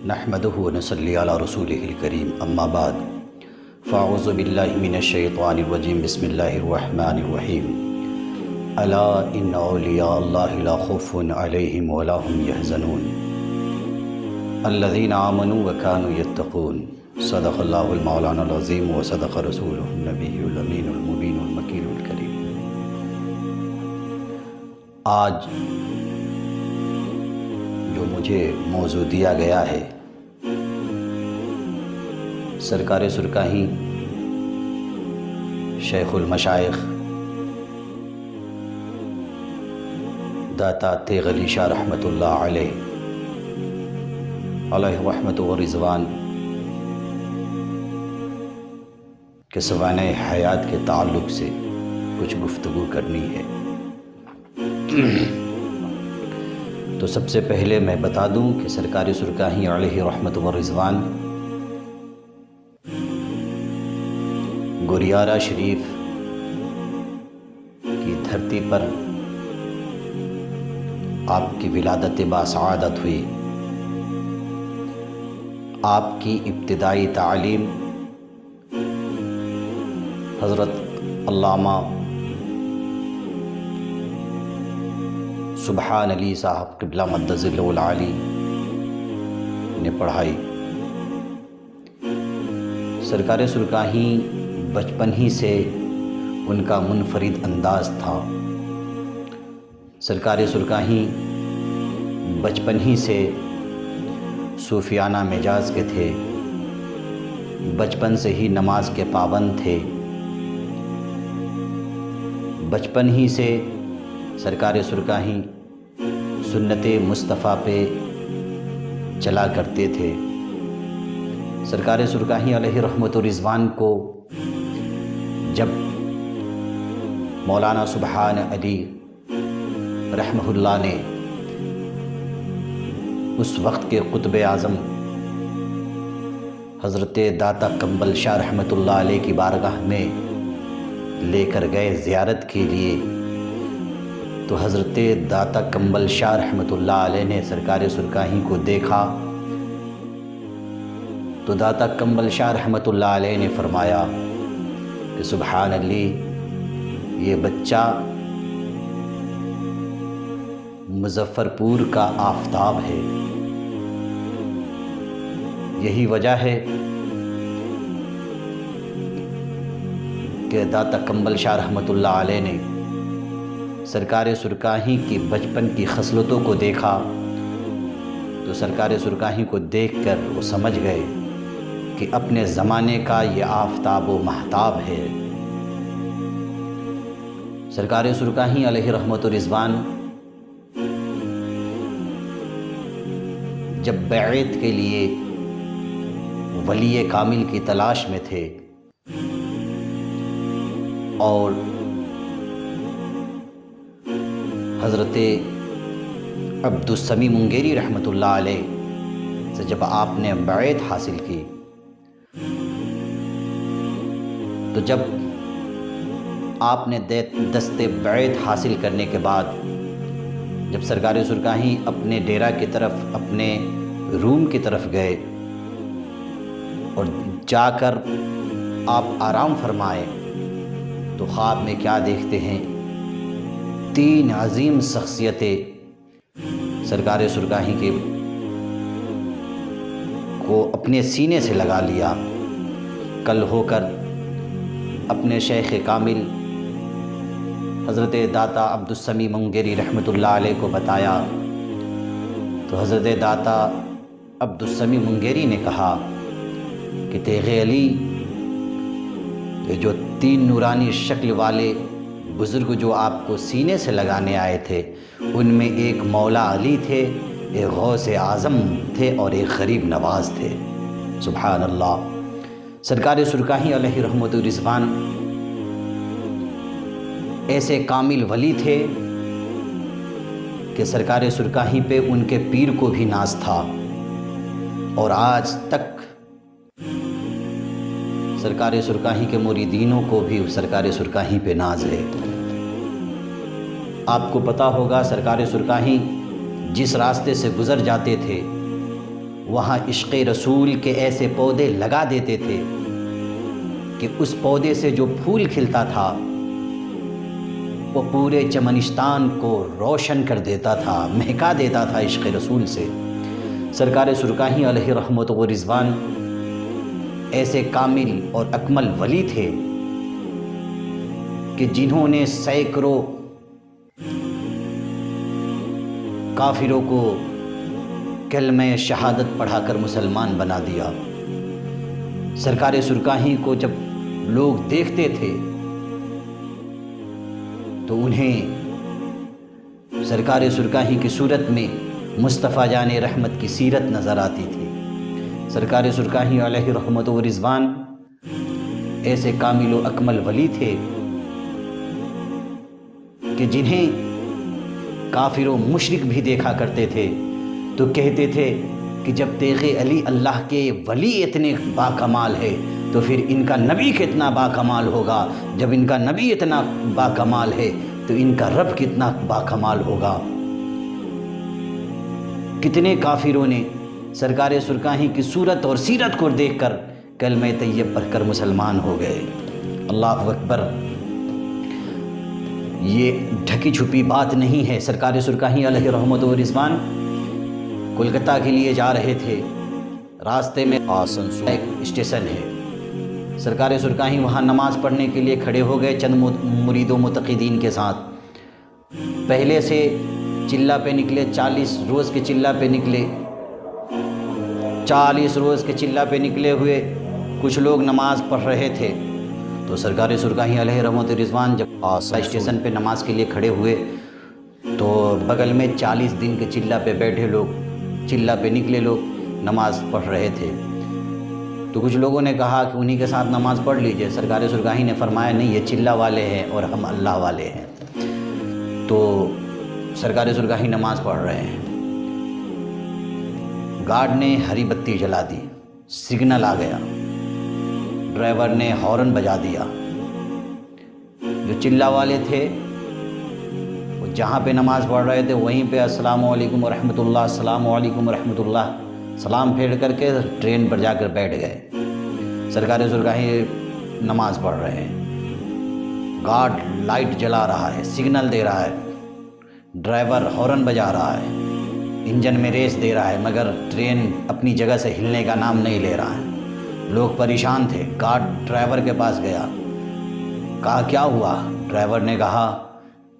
نحمده ونصلي على رسوله الكريم اما بعد فاعوذ باللہ من الشیطان الرجیم بسم اللہ الرحمن الرحیم الا ان اولیاء اللہ لا خوف علیہم ولا هم يحزنون الذین آمنوا وكانوا يتقون صدق اللہ المولانا العظیم وصدق رسولہ النبی الامین المبین المکین الکریم۔ آج جو مجھے موضوع دیا گیا ہے، سرکار سرکاہی شیخ المشائخ داتا تیغ علی شاہ رحمۃ اللہ علیہ رحمت و رضوان کے سوانح حیات کے تعلق سے کچھ گفتگو کرنی ہے۔ تو سب سے پہلے میں بتا دوں کہ سرکار سرکاہی علیہ رحمت و رضوان گوریارہ شریف کی دھرتی پر آپ کی ولادت باسعادت ہوئی۔ آپ کی ابتدائی تعلیم حضرت علامہ سبحان علی صاحب قبلہ مد ظلہ العالی نے پڑھائی۔ سرکار سرکاہی بچپن ہی سے ان کا منفرد انداز تھا۔ سرکار سرکاہی بچپن ہی سے صوفیانہ مزاج کے تھے، بچپن سے ہی نماز کے پابند تھے، بچپن ہی سے سرکار سرکاہی سنت مصطفیٰ پہ چلا کرتے تھے۔ سرکار سرکاہی علیہ رحمت و رضوان کو جب مولانا سبحان علی رحمہ اللہ نے اس وقت کے قطب اعظم حضرت داتا کمبل شاہ رحمۃ اللہ علیہ کی بارگاہ میں لے کر گئے زیارت کے لیے، تو حضرت داتا کمبل شاہ رحمۃ اللہ علیہ نے سرکار سرکاہی کو دیکھا تو داتا کمبل شاہ رحمۃ اللہ علیہ نے فرمایا کہ سبحان اللہ، یہ بچہ مظفر پور کا آفتاب ہے۔ یہی وجہ ہے کہ داتا کمبل شاہ رحمۃ اللہ علیہ نے سرکار سرکاہی کی بچپن کی خصلتوں کو دیکھا تو سرکار سرکاہی کو دیکھ کر وہ سمجھ گئے کہ اپنے زمانے کا یہ آفتاب و مہتاب ہے۔ سرکار سرکاہی علیہ رحمت و رضوان جب بیعت کے لیے ولی کامل کی تلاش میں تھے اور حضرت عبدالسمیع منگیری رحمۃ اللہ علیہ سے جب آپ نے بیعت حاصل کی تو جب آپ نے دست بیعت حاصل کرنے کے بعد جب سرکار سرکاہی اپنے ڈیرہ کی طرف اپنے روم کی طرف گئے اور جا کر آپ آرام فرمائے تو خواب میں کیا دیکھتے ہیں؟ 3 عظیم شخصیتیں سرکار سرکاہی کے کو اپنے سینے سے لگا لیا، کل ہو کر اپنے شیخ کامل حضرت داتا عبدالسمیع منگیری رحمۃ اللہ علیہ کو بتایا تو حضرت داتا عبدالسمیع منگیری نے کہا کہ تیغ علی، یہ جو 3 نورانی شکل والے بزرگ جو آپ کو سینے سے لگانے آئے تھے، ان میں ایک مولا علی تھے، ایک غوث اعظم تھے اور ایک غریب نواز تھے۔ سبحان اللہ! سرکار سرکاہی علیہ رحمت و رضوان ایسے کامل ولی تھے کہ سرکار سرکاہی پہ ان کے پیر کو بھی ناز تھا، اور آج تک سرکار سرکاہی کے مریدینوں کو بھی سرکار سرکاہی پہ ناز ہے۔ آپ کو پتہ ہوگا سرکار سرکاہی جس راستے سے گزر جاتے تھے وہاں عشق رسول کے ایسے پودے لگا دیتے تھے کہ اس پودے سے جو پھول کھلتا تھا وہ پورے چمنستان کو روشن کر دیتا تھا، مہکا دیتا تھا عشق رسول سے۔ سرکار سرکاہی علیہ رحمت و رضوان ایسے کامل اور اکمل ولی تھے کہ جنہوں نے سینکڑوں کافروں کو کلمہ شہادت پڑھا کر مسلمان بنا دیا۔ سرکار سرکاہی کو جب لوگ دیکھتے تھے تو انہیں سرکار سرکاہی کی صورت میں مصطفیٰ جان رحمت کی سیرت نظر آتی تھی۔ سرکار سرکاہی علیہ رحمت و رضوان ایسے کامل و اکمل ولی تھے کہ جنہیں کافر و مشرک بھی دیکھا کرتے تھے تو کہتے تھے کہ جب تیغ علی اللہ کے ولی اتنے باکمال ہے تو پھر ان کا نبی کتنا باکمال ہوگا، جب ان کا نبی اتنا باکمال ہے تو ان کا رب کتنا باکمال ہوگا۔ کتنے کافروں نے سرکار سرکاہی کی صورت اور سیرت کو دیکھ کر کلمہ طیب پڑھ کر مسلمان ہو گئے۔ اللہ اکبر! یہ ڈھکی چھپی بات نہیں ہے۔ سرکار سرکاہی علیہ رحمت و رضوان کولکتہ کے لیے جا رہے تھے، راستے میں آسنسول ایک اسٹیشن ہے، سرکار سرکاہی وہاں نماز پڑھنے کے لیے کھڑے ہو گئے چند مرید و متقدین کے ساتھ۔ پہلے سے چلہ پہ نکلے، 40 روز کے چلہ پہ نکلے، 40 روز کے چلہ پہ نکلے ہوئے کچھ لوگ نماز پڑھ رہے تھے۔ تو سرکار سرکاہی علیہ رحمت رضوان جب اسٹیشن پہ نماز کے لیے کھڑے ہوئے تو بغل میں 40 دن کے چلہ پہ بیٹھے لوگ، چلہ پہ نکلے لوگ نماز پڑھ رہے تھے۔ تو کچھ لوگوں نے کہا کہ انہی کے ساتھ نماز پڑھ لیجئے۔ سرکار سرکاہی نے فرمایا نہیں، یہ چلہ والے ہیں اور ہم اللہ والے ہیں۔ تو سرکار سرکاہی نماز پڑھ رہے ہیں، گارڈ نے ہری بتی جلا دی، سگنل آ گیا، ڈرائیور نے ہارن بجا دیا۔ جو چلہ والے تھے وہ جہاں پہ نماز پڑھ رہے تھے وہیں پہ السلام علیکم ورحمۃ اللہ، السلام علیکم ورحمۃ اللہ سلام پھیر کر کے ٹرین پر جا کر بیٹھ گئے۔ سرکار سرکاہی نماز پڑھ رہے ہیں، گارڈ لائٹ جلا رہا ہے، سگنل دے رہا ہے، ڈرائیور ہارن بجا رہا ہے، انجن میں ریس دے رہا ہے، مگر ٹرین اپنی جگہ سے ہلنے کا نام نہیں لے رہا ہے۔ لوگ پریشان تھے۔ گارڈ ڈرائیور کے پاس گیا، کہا کیا ہوا؟ ڈرائیور نے کہا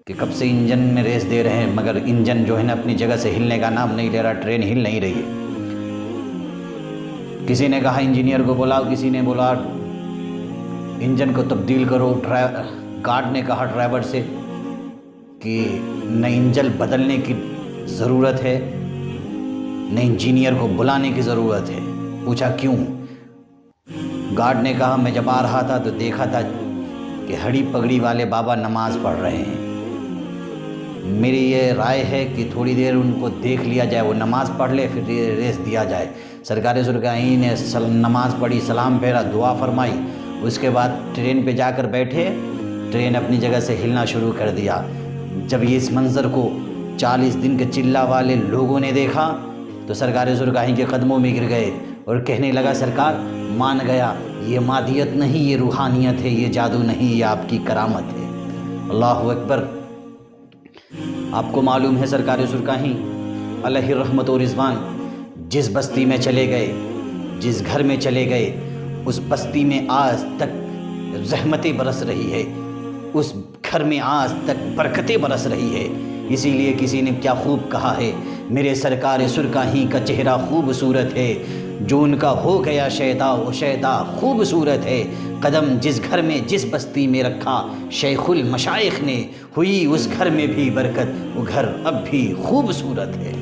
کہ کب سے انجن میں ریس دے رہے ہیں مگر انجن جو ہے نا اپنی جگہ سے ہلنے کا نام نہیں لے رہا، ٹرین ہل نہیں رہی ہے۔ کسی نے کہا انجینئر کو بلاؤ، کسی نے بولا انجن کو تبدیل کرو۔ گارڈ نے کہا ڈرائیور سے کہ نہ انجن بدلنے کی ضرورت ہے نہ انجینئر کو بلانے کی ضرورت ہے۔ پوچھا کیوں؟ گارڈ نے کہا میں جب آ رہا تھا تو دیکھا تھا کہ ہڑی پگڑی والے بابا نماز پڑھ رہے ہیں، میری یہ رائے ہے کہ تھوڑی دیر ان کو دیکھ لیا جائے، وہ نماز پڑھ لے پھر ریس دیا جائے۔ سرکار سرکاہی نے نماز پڑھی، سلام پھیرا، دعا فرمائی، اس کے بعد ٹرین پہ جا کر بیٹھے، ٹرین اپنی جگہ سے ہلنا شروع کر دیا۔ جب یہ اس منظر کو 40 دن کے چلہ والے لوگوں نے دیکھا تو سرکار سرکاہی کے قدموں میں گر گئے اور کہنے لگا سرکار مان گیا، یہ مادیت نہیں، یہ روحانیت ہے، یہ جادو نہیں، یہ آپ کی کرامت ہے۔ اللہ اکبر! آپ کو معلوم ہے سرکار سرکاہی علیہ رحمت و رضوان جس بستی میں چلے گئے، جس گھر میں چلے گئے، اس بستی میں آج تک رحمتیں برس رہی ہے، اس گھر میں آج تک برکتیں برس رہی ہے۔ اسی لیے کسی نے کیا خوب کہا ہے، میرے سرکار سرکاہی کا چہرہ خوبصورت ہے، جو ان کا ہو گیا شیدا وہ شیدا خوبصورت ہے۔ قدم جس گھر میں جس بستی میں رکھا شیخ المشائخ نے، ہوئی اس گھر میں بھی برکت، وہ گھر اب بھی خوبصورت ہے۔